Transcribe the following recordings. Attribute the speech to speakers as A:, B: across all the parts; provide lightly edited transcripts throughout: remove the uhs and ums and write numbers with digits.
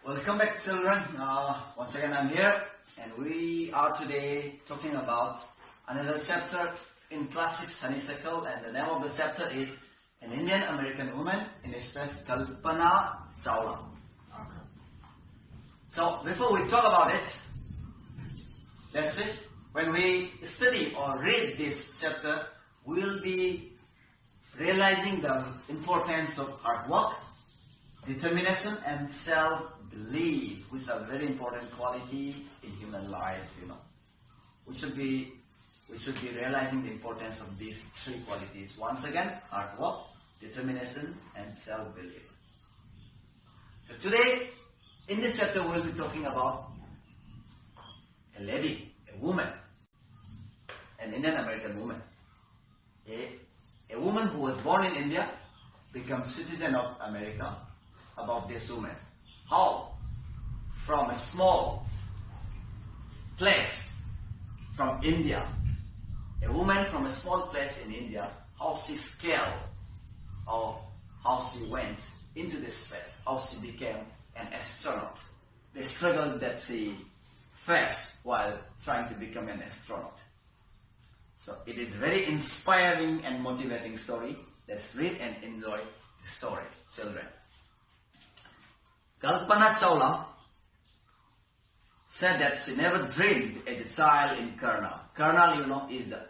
A: Welcome back, children. Once again I'm here, and we are today talking about another chapter in Class 6 Honeysuckle, and the name of the chapter is An Indian American Woman, in space Kalpana Chawla. Okay. So before we talk about it, let's see, when we study or read this chapter, we will be realizing the importance of hard work, determination, and self-belief, which are very important quality in human life. We should be realizing the importance of these three qualities. Once again, hard work, determination, and self-belief. So today, in this chapter, we will be talking about a lady, a woman, an Indian American woman, a woman who was born in India, become citizen of America. About this woman, how from a small place from India, a woman from a small place in India, how she scaled or how she went into this space, how she became an astronaut, the struggle that she faced while trying to become an astronaut. So it is very inspiring and motivating story. Let's read and enjoy the story, children. Kalpana Chawla said that she never dreamed as a child in Karnal. Karnal, is the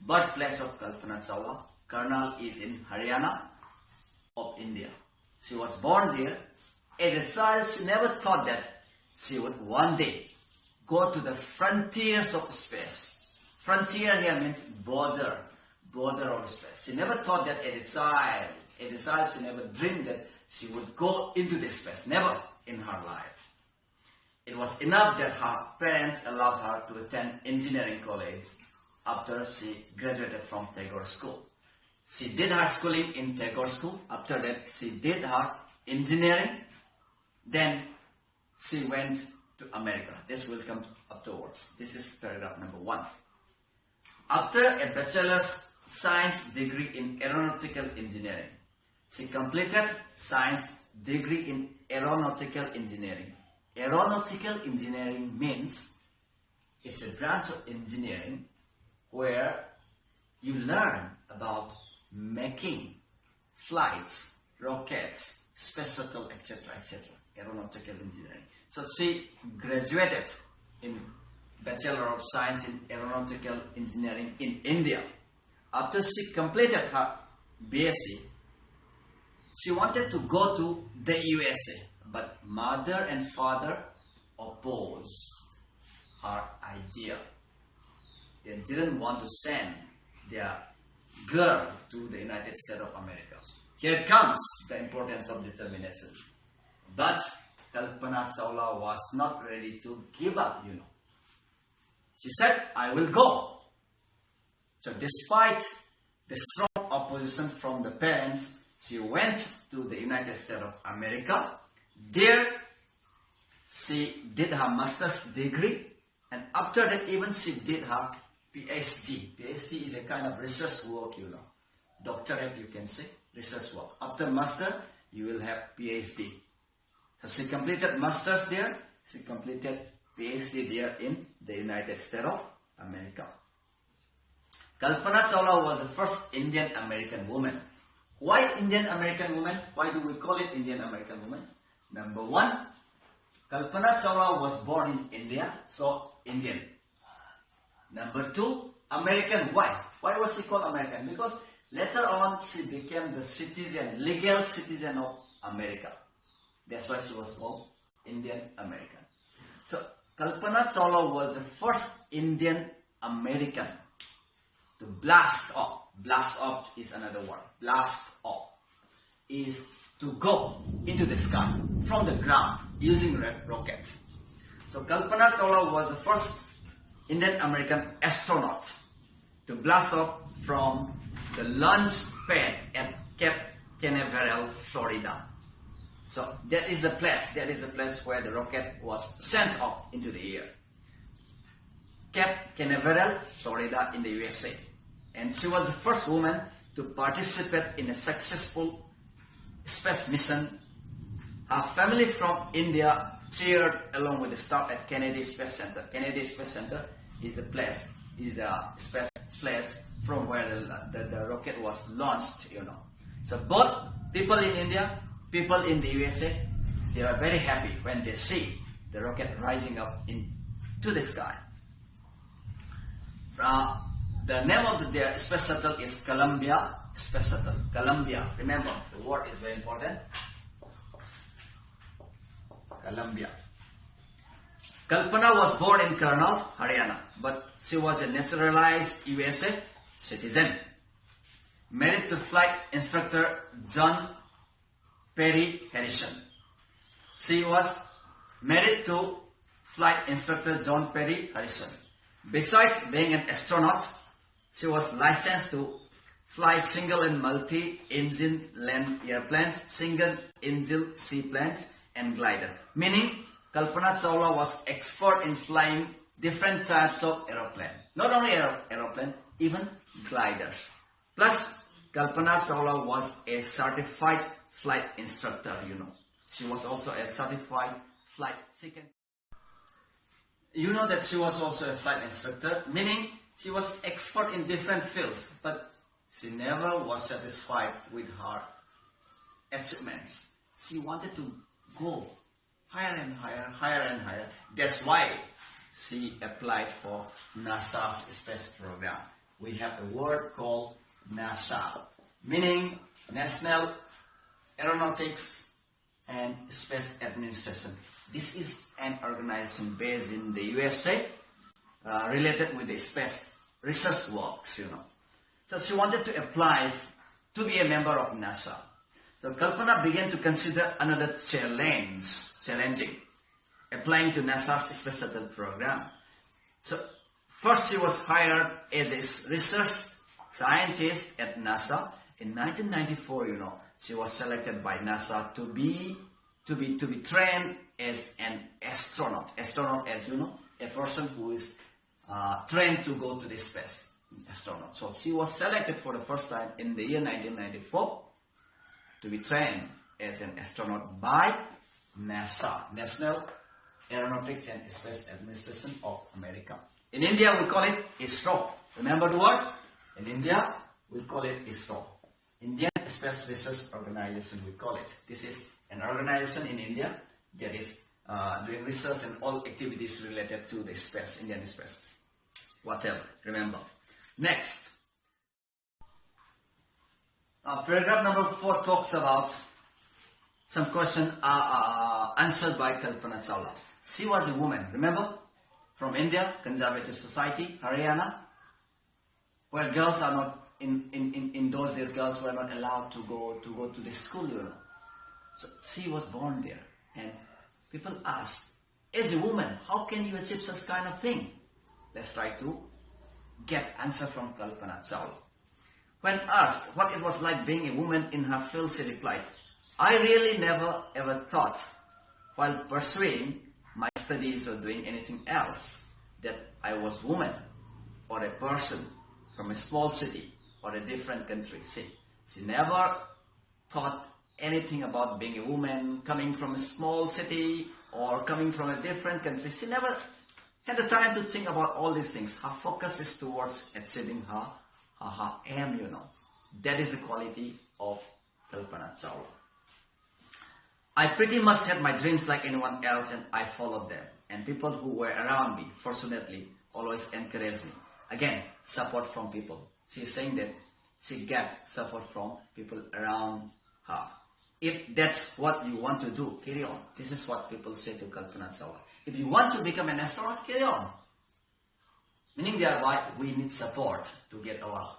A: birthplace of Kalpana Chawla. Karnal is in Haryana of India. She was born there. As a child, she never thought that she would one day go to the frontiers of space. Frontier here means border of space. She never thought that as a child, she never dreamed that she would go into this space. Never in her life. It was enough that her parents allowed her to attend engineering college after she graduated from Tagore School. She did her schooling in Tagore School. After that, she did her engineering. Then she went to America. This will come afterwards. This is paragraph number 1. After a bachelor's science degree in aeronautical engineering, she completed science degree in aeronautical engineering. Aeronautical engineering means it's a branch of engineering where you learn about making flights, rockets, space shuttle, etc., etc. Aeronautical engineering. So she graduated in Bachelor of Science in Aeronautical Engineering in India. After she completed her BSc, she wanted to go to the USA, but mother and father opposed her idea. They didn't want to send their girl to the United States of America. Here comes the importance of determination. But Kalpana Chawla was not ready to give up, She said, I will go. So despite the strong opposition from the parents, she went to the United States of America. There, she did her master's degree, and after that, even she did her PhD. PhD is a kind of research work, Doctorate, you can say, research work. After master, you will have PhD. So she completed master's there. She completed PhD there in the United States of America. Kalpana Chawla was the first Indian American woman. Why Indian American woman? Why do we call it Indian American woman? Number 1, Kalpana Chawla was born in India, so Indian. Number 2, American. Why? Why was she called American? Because later on she became the legal citizen of America. That's why she was called Indian American. So Kalpana Chawla was the first Indian American to blast off. Blast off is another word. Blast off is to go into the sky from the ground using rockets. So Kalpana Chawla was the first Indian American astronaut to blast off from the launch pad at Cape Canaveral, Florida. So that is the place where the rocket was sent up into the air. Cape Canaveral, Florida in the USA. And she was the first woman to participate in a successful space mission. Her family from India cheered along with the staff at Kennedy Space Center. Kennedy Space Center is a space place from where the rocket was launched, you know. So both people in India, people in the USA, they are very happy when they see the rocket rising up into the sky. The name of the space shuttle is Columbia Space Shuttle. Columbia, remember, the word is very important. Columbia. Kalpana was born in Karnal, Haryana, but she was a naturalized USA citizen. Married to flight instructor John Perry Harrison. She was married to flight instructor John Perry Harrison. Besides being an astronaut, she was licensed to fly single and multi-engine land airplanes, single-engine seaplanes, and glider. Meaning, Kalpana Chawla was expert in flying different types of aeroplane. Not only aeroplane, even gliders. Plus, Kalpana Chawla was a certified flight instructor, you know. She was also a certified flight. You know that she was also a flight instructor, meaning she was expert in different fields, but she never was satisfied with her achievements. She wanted to go higher and higher, higher and higher. That's why she applied for NASA's space program. We have a word called NASA, meaning National Aeronautics and Space Administration. This is an organization based in the USA related with the space research works, you know. So she wanted to apply to be a member of NASA. So Kalpana began to consider another challenging, applying to NASA's space shuttle program. So first she was hired as a research scientist at NASA. In 1994, you know, she was selected by NASA to be trained as an astronaut. Astronaut, as you know, a person who is trained to go to the space. Astronaut. So she was selected for the first time in the year 1994 to be trained as an astronaut by NASA, National Aeronautics and Space Administration of America. In India, we call it ISRO. Remember the word? In India, we call it ISRO. Indian Space Research Organization, we call it. This is an organization in India that is doing research and all activities related to the space, Indian space. Whatever, remember. Next. Paragraph number 4 talks about some questions answered by Kalpana Chawla. She was a woman, remember? From India, conservative society, Haryana, where girls are not, in those days, girls were not allowed to go to the school, you know. So she was born there. And people asked, as a woman, how can you achieve such kind of thing? Let's try to get answer from Kalpana Chawla. When asked what it was like being a woman in her field, she replied, I really never ever thought while pursuing my studies or doing anything else that I was a woman or a person from a small city or a different country. See, she never thought anything about being a woman coming from a small city or coming from a different country. She never had the time to think about all these things. Her focus is towards achieving her aim, you know. That is the quality of Kalpana Chawla. I pretty much had my dreams like anyone else and I followed them. And people who were around me, fortunately, always encouraged me. Again, support from people. She's saying that she gets support from people around her. If that's what you want to do, carry on. This is what people say to Kalpana Chawla. If you want to become an astronaut, carry on. Meaning thereby, we need support to get our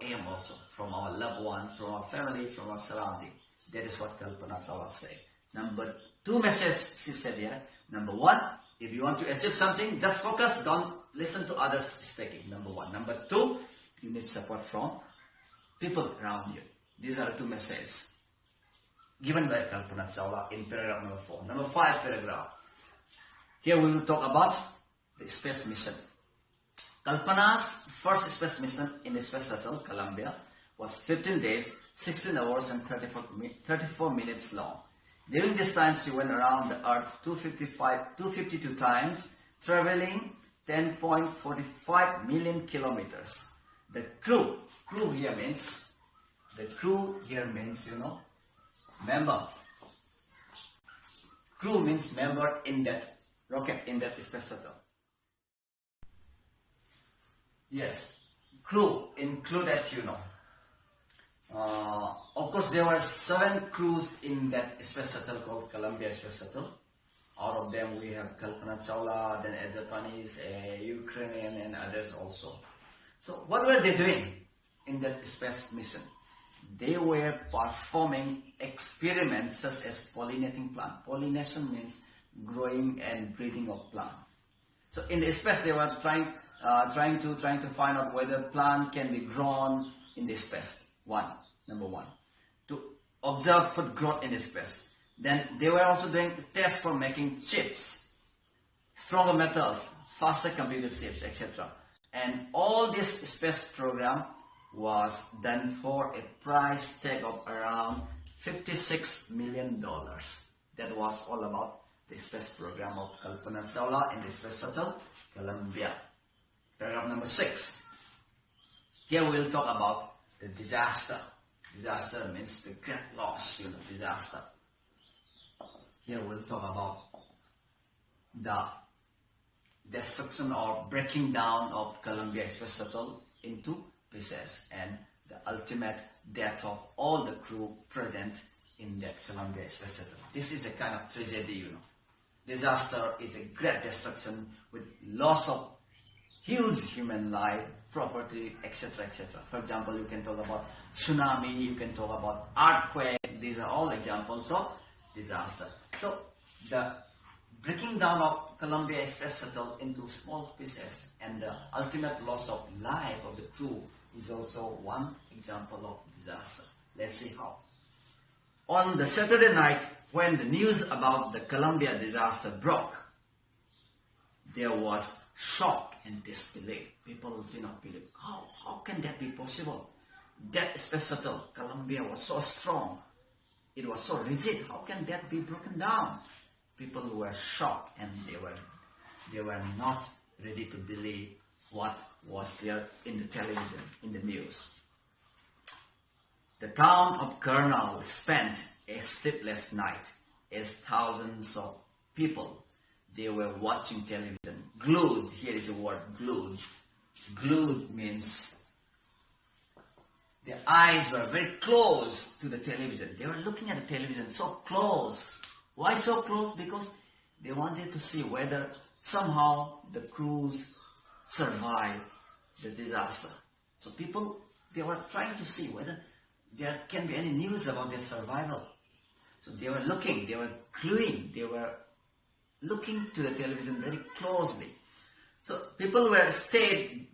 A: aim also from our loved ones, from our family, from our surrounding. That is what Kalpana Chawla said. Number 2 message she said here. Number 1, if you want to achieve something, just focus, don't listen to others speaking. Number 1. Number 2, you need support from people around you. These are the 2 messages given by Kalpana Chawla in paragraph number 4. Number 5 paragraph. Here we will talk about the space mission. Kalpana's first space mission in the space shuttle, Columbia, was 15 days, 16 hours and 34 minutes long. During this time, she went around the earth 252 times, traveling 10.45 million kilometers. The crew here means, member. Crew means member in that rocket, in that space shuttle. Yes, crew included, of course, there were 7 crews in that space shuttle called Columbia Space Shuttle. Out of them, we have Kalpana Chawla, then a Japanese, a Ukrainian, and others also. So, what were they doing in that space mission? They were performing experiments such as pollinating plant. Pollination means growing and breeding of plant. So, in the space, they were trying to find out whether plant can be grown in the space. Number one, to observe food growth in the space. Then they were also doing tests for making chips, stronger metals, faster computer chips, etc. And all this space program was done for a price tag of around $56 million. That was all about the space program of Kalpana Chawla and the space shuttle Columbia. Paragraph number 6. Here we will talk about the disaster. Disaster means the great loss, disaster. Here we'll talk about the destruction or breaking down of Columbia Space Shuttle into pieces and the ultimate death of all the crew present in that Columbia Space Shuttle. This is a kind of tragedy, Disaster is a great destruction with loss of huge human life, property, etc., etc. For example, you can talk about tsunami, you can talk about earthquake. These are all examples of disaster. So, the breaking down of Columbia Space Shuttle into small pieces and the ultimate loss of life of the crew is also one example of disaster. Let's see how. On the Saturday night, when the news about the Columbia disaster broke, there was shock and disbelief. People did not believe, how can that be possible? That space shuttle, Columbia, was so strong. It was so rigid. How can that be broken down? People were shocked and they were not ready to believe what was there in the television, in the news. The town of Colonel spent a sleepless night as thousands of people, they were watching television. Glued, here is the word glued. Glued means their eyes were very close to the television. They were looking at the television so close. Why so close? Because they wanted to see whether somehow the crews survived the disaster. So people, they were trying to see whether there can be any news about their survival. So they were looking, they were gluing, they were looking to the television very closely. So people stayed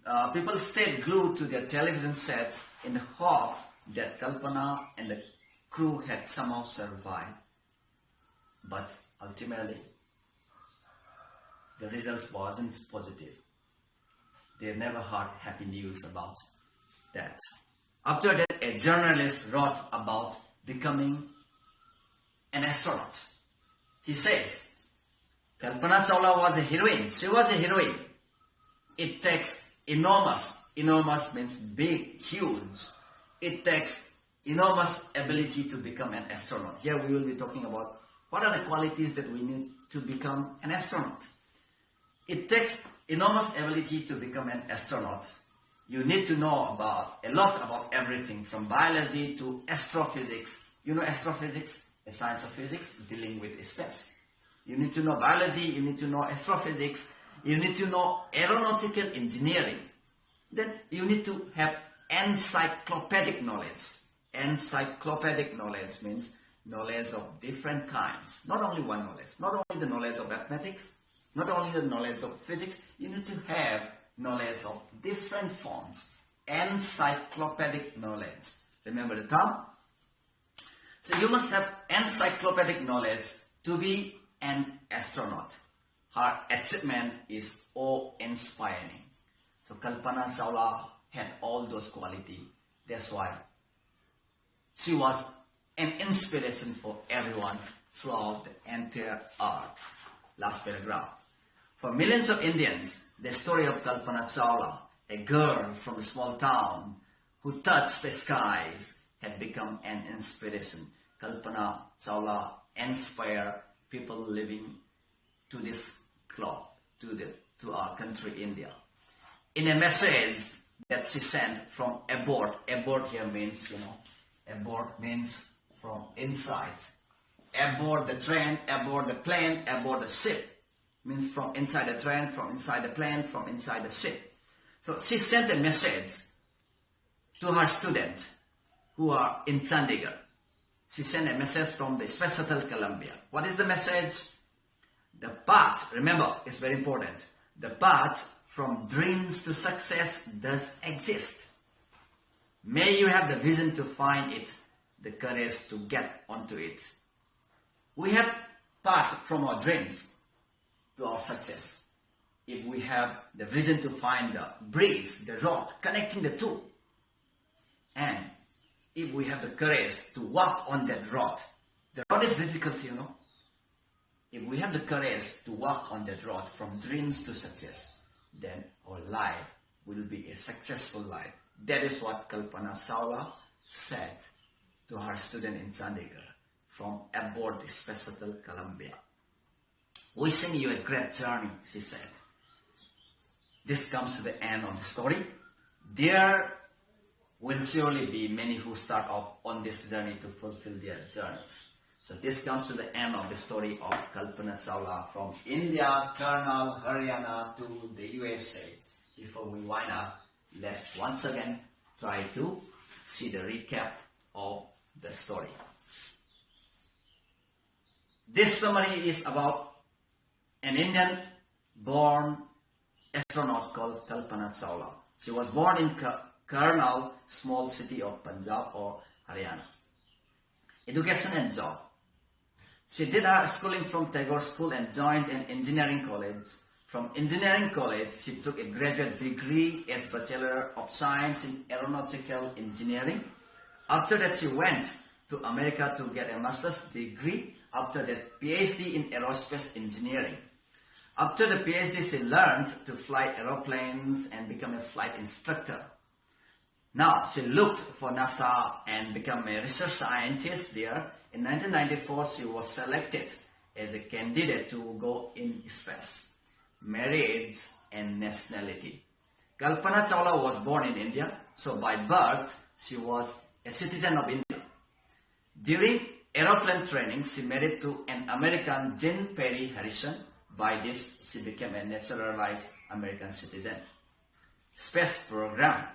A: glued to their television sets in the hope that Kalpana and the crew had somehow survived. But ultimately, the result wasn't positive. They never heard happy news about that. After that, a journalist wrote about becoming an astronaut. He says, Kalpana Chawla was a heroine. She was a heroine. It takes enormous means big, huge. It takes enormous ability to become an astronaut. Here we will be talking about what are the qualities that we need to become an astronaut. It takes enormous ability to become an astronaut. You need to know a lot about everything from biology to astrophysics. You know astrophysics, a science of physics dealing with space. You need to know biology, you need to know astrophysics, you need to know aeronautical engineering. Then you need to have encyclopedic knowledge. Encyclopedic knowledge means knowledge of different kinds. Not only one knowledge. Not only the knowledge of mathematics, not only the knowledge of physics. You need to have knowledge of different forms. Encyclopedic knowledge. Remember the term? So you must have encyclopedic knowledge to be an astronaut. Her achievement is awe-inspiring. So Kalpana Chawla had all those qualities. That's why she was an inspiration for everyone throughout the entire earth. Last paragraph. For millions of Indians, the story of Kalpana Chawla, a girl from a small town who touched the skies, had become an inspiration. Kalpana Chawla inspired people living to this globe, to our country, India. In a message that she sent from aboard here means, aboard means from inside. Aboard the train, aboard the plane, aboard the ship. Means from inside the train, from inside the plane, from inside the ship. So she sent a message to her students who are in Chandigarh. She sent a message from the Space Shuttle Columbia. What is the message? The path, remember, is very important. The path from dreams to success does exist. May you have the vision to find it, the courage to get onto it. We have path from our dreams to our success. If we have the vision to find the bridge, the road connecting the two, and if we have the courage to walk on that road, the road is difficult, If we have the courage to walk on that road from dreams to success, then our life will be a successful life. That is what Kalpana Chawla said to her student in Chandigarh from aboard the Space Shuttle Columbia. Wishing you a great journey, she said. This comes to the end of the story. There will surely be many who start off on this journey to fulfill their journeys. So this comes to the end of the story of Kalpana Chawla from India, Karnal, Haryana to the USA. Before we wind up, let's once again try to see the recap of the story. This summary is about an Indian-born astronaut called Kalpana Chawla. She was born in Karnal, small city of Punjab or Haryana. Education and job. She did her schooling from Tagore School and joined an engineering college. From engineering college, she took a graduate degree as Bachelor of Science in Aeronautical Engineering. After that, she went to America to get a master's degree. After that, PhD in Aerospace Engineering. After the PhD, she learned to fly aeroplanes and become a flight instructor. Now, she looked for NASA and became a research scientist there. In 1994, she was selected as a candidate to go in space. Marriage and nationality. Kalpana Chawla was born in India, so by birth, she was a citizen of India. During aeroplane training, she married to an American, Jean Perry Harrison. By this, she became a naturalized American citizen. Space program.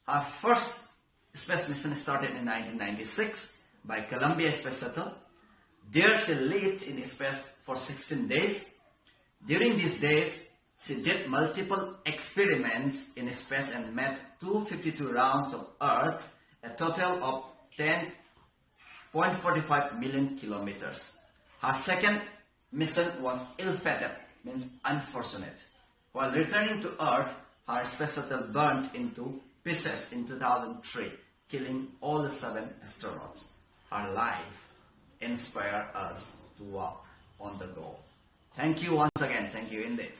A: Her first space mission started in 1996 by Columbia Space Shuttle. There she lived in space for 16 days. During these days, she did multiple experiments in space and made 252 rounds of Earth, a total of 10.45 million kilometers. Her second mission was ill-fated, means unfortunate. While returning to Earth, her space shuttle burned into pieces in 2003, killing all the 7 astronauts. Her life inspired us to walk on the go. Thank you once again. Thank you indeed.